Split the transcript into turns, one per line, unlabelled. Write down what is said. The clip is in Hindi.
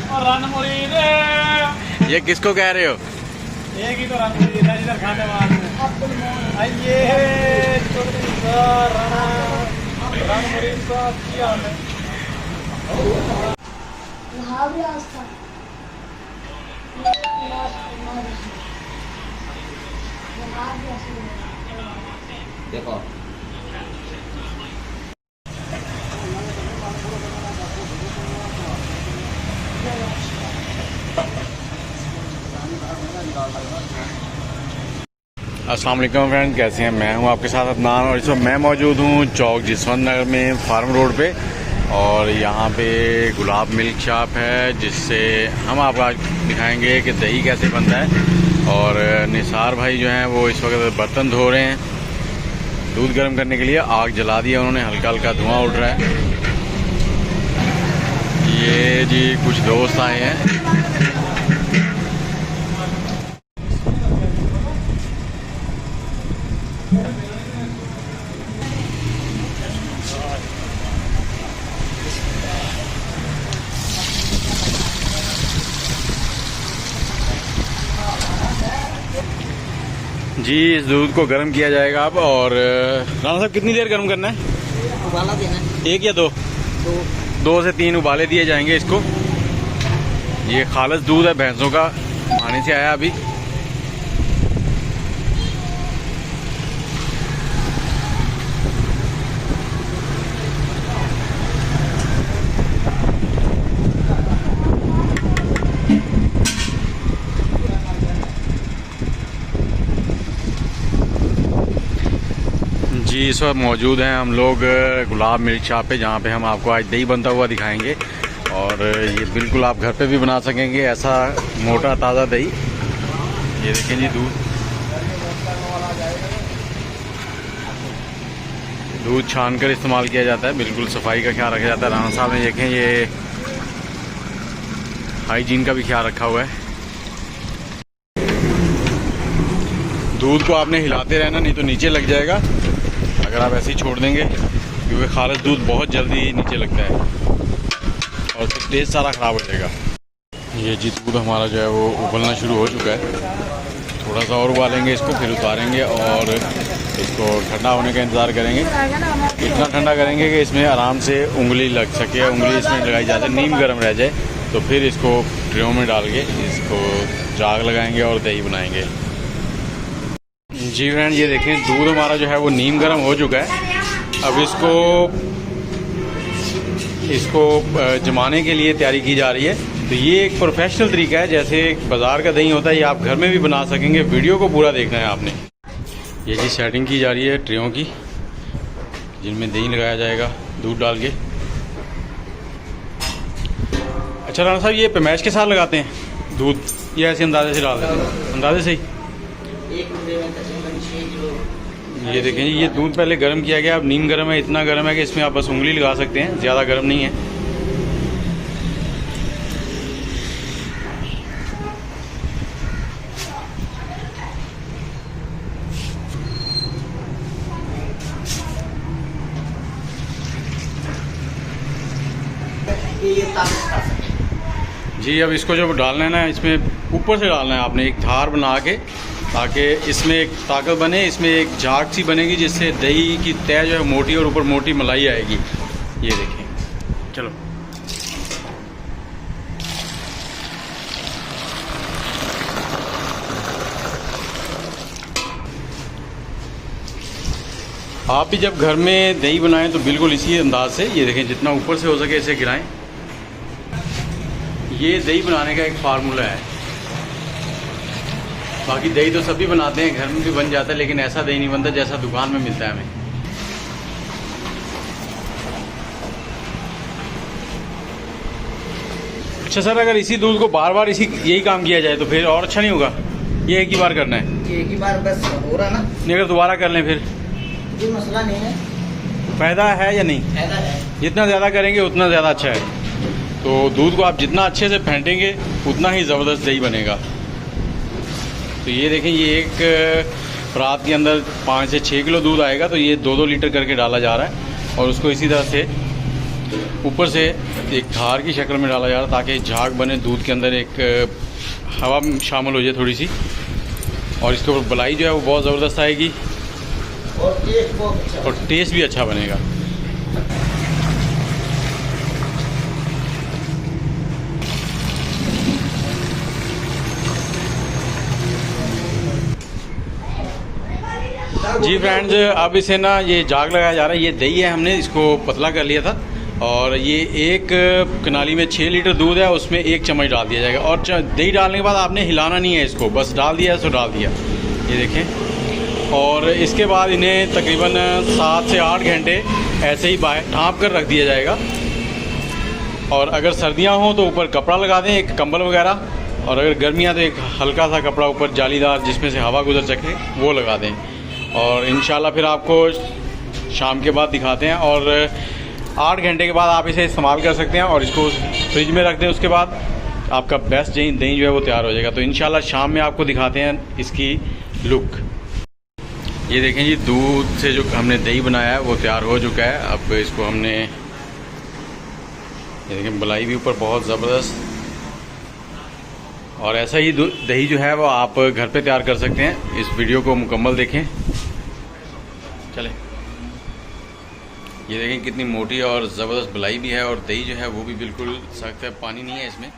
और रन मुरीद।
ये किसको कह रहे हो?
एक ही तो रन मुरीद है जिधर खाने वाले। आइए चौधरी सर, रन मुरीद साहब की हाल है?
देखो
अस्सलाम वालेकुम फ्रेंड, कैसे हैं? मैं हूं आपके साथ अदनान और इस वक्त मैं मौजूद हूं चौक जसवंत नगर में फार्म रोड पे। और यहाँ पे गुलाब मिल्क शॉप है जिससे हम आपको आज दिखाएंगे कि दही कैसे बनता है। और निसार भाई जो हैं वो इस वक्त बर्तन धो रहे हैं। दूध गर्म करने के लिए आग जला दिया उन्होंने, हल्का हल्का धुआं उठ रहा है। ये जी कुछ दोस्त आए हैं। जी इस दूध को गर्म किया जाएगा अब। और राणा साहब कितनी देर गर्म करना है?
उबाला देना है।
एक या दो? दो से तीन उबाले दिए जाएंगे इसको। ये खालिस दूध है, भैंसों का पानी से आया अभी। जी इस वक्त मौजूद हैं हम लोग गुलाब मिल्क शॉप पे, जहाँ पे हम आपको आज दही बनता हुआ दिखाएंगे। और ये बिल्कुल आप घर पे भी बना सकेंगे ऐसा मोटा ताज़ा दही। ये देखें जी दूध छान कर इस्तेमाल किया जाता है, बिल्कुल सफाई का ख्याल रखा जाता है। राणा साहब ने देखें ये हाइजीन का भी ख्याल रखा हुआ है। दूध को आपने हिलाते रहना, नहीं तो नीचे लग जाएगा अगर आप ऐसे ही छोड़ देंगे, क्योंकि खालिस दूध बहुत जल्दी नीचे लगता है और उसका टेस्ट सारा ख़राब हो जाएगा। ये जी दूध हमारा जो है वो उबलना शुरू हो चुका है। थोड़ा सा और उबालेंगे इसको, फिर उतारेंगे और इसको ठंडा होने का इंतज़ार करेंगे। इतना ठंडा करेंगे कि इसमें आराम से उंगली लग सके, उंगली इसमें लगाई जाती है, नीम गर्म रह जाए, तो फिर इसको ट्रे में डाल के इसको जाग लगाएंगे और दही बनाएंगे। जी फ्रेंड ये देखें दूध हमारा जो है वो नीम गर्म हो चुका है। अब इसको जमाने के लिए तैयारी की जा रही है। तो ये एक प्रोफेशनल तरीका है, जैसे बाज़ार का दही होता है, ये आप घर में भी बना सकेंगे। वीडियो को पूरा देखना है आपने। ये जी सेटिंग की जा रही है ट्रेयों की, जिनमें दही लगाया जाएगा दूध डाल के। अच्छा राणा साहब ये पैमाइश के साथ लगाते हैं दूध या ऐसे अंदाजे से डाल देते हैं? अंदाजे से ही। ये देखें ये दूध पहले गर्म किया गया, अब नीम गर्म है, इतना गर्म है कि इसमें आप बस उंगली लगा सकते हैं, ज़्यादा गर्म नहीं है। जी अब इसको जब डालना है ना, इसमें ऊपर से डालना है आपने एक धार बना के, ताकि इसमें एक ताकत बने, इसमें एक झाग सी बनेगी जिससे दही की तय जो है मोटी और ऊपर मोटी मलाई आएगी। ये देखें, चलो आप भी जब घर में दही बनाएं तो बिल्कुल इसी अंदाज से, ये देखें जितना ऊपर से हो सके इसे गिराएं। ये दही बनाने का एक फार्मूला है। बाकी दही तो सभी बनाते हैं, घर में भी बन जाता है, लेकिन ऐसा दही नहीं बनता जैसा दुकान में मिलता है हमें। अच्छा सर, अगर इसी दूध को बार बार यही काम किया जाए तो फिर और अच्छा नहीं होगा? ये एक ही बार करना है?
एक ही बार बस हो रहा ना।
नहीं अगर दोबारा कर लें फिर?
कोई मसला नहीं है।
फायदा है या नहीं?
फायदा है,
जितना ज़्यादा करेंगे उतना ज़्यादा अच्छा है। तो दूध को आप जितना अच्छे से फेंटेंगे उतना ही ज़बरदस्त दही बनेगा। तो ये देखें ये एक रात के अंदर 5 से 6 किलो दूध आएगा, तो ये 2-2 लीटर करके डाला जा रहा है और उसको इसी तरह से ऊपर से एक धार की शक्ल में डाला जा रहा है ताकि झाग बने, दूध के अंदर एक हवा शामिल हो जाए थोड़ी सी, और इसके ऊपर मलाई जो है वो बहुत ज़बरदस्त आएगी
और टेस्ट बहुत अच्छा
और टेस्ट भी अच्छा बनेगा। जी फ्रेंड्स, अब इसे ना ये जाग लगाया जा रहा है। ये दही है, हमने इसको पतला कर लिया था और ये एक कनाली में 6 लीटर दूध है, उसमें 1 चम्मच डाल दिया जाएगा। और दही डालने के बाद आपने हिलाना नहीं है इसको, बस डाल दिया है सो डाल दिया, ये देखें। और इसके बाद इन्हें तकरीबन 7 से 8 घंटे ऐसे ही बाहर ढाँप कर रख दिया जाएगा। और अगर सर्दियाँ हों तो ऊपर कपड़ा लगा दें, एक कंबल वगैरह, और अगर गर्मियाँ तो एक हल्का सा कपड़ा ऊपर जालीदार जिसमें से हवा गुजर सके वो लगा दें। और इंशाल्लाह फिर आपको शाम के बाद दिखाते हैं। और 8 घंटे के बाद आप इसे इस्तेमाल कर सकते हैं और इसको फ्रिज में रख दें। उसके बाद आपका बेस्ट दही जो है वो तैयार हो जाएगा। तो इंशाल्लाह शाम में आपको दिखाते हैं इसकी लुक। ये देखें जी, दूध से जो हमने दही बनाया है वो तैयार हो चुका है। अब इसको हमने, ये देखें, मलाई भी ऊपर बहुत ज़बरदस्त। और ऐसा ही दही जो है वो आप घर पे तैयार कर सकते हैं। इस वीडियो को मुकम्मल देखें। चले, ये देखें कितनी मोटी और ज़बरदस्त मलाई भी है, और दही जो है वो भी बिल्कुल सख्त है, पानी नहीं है इसमें।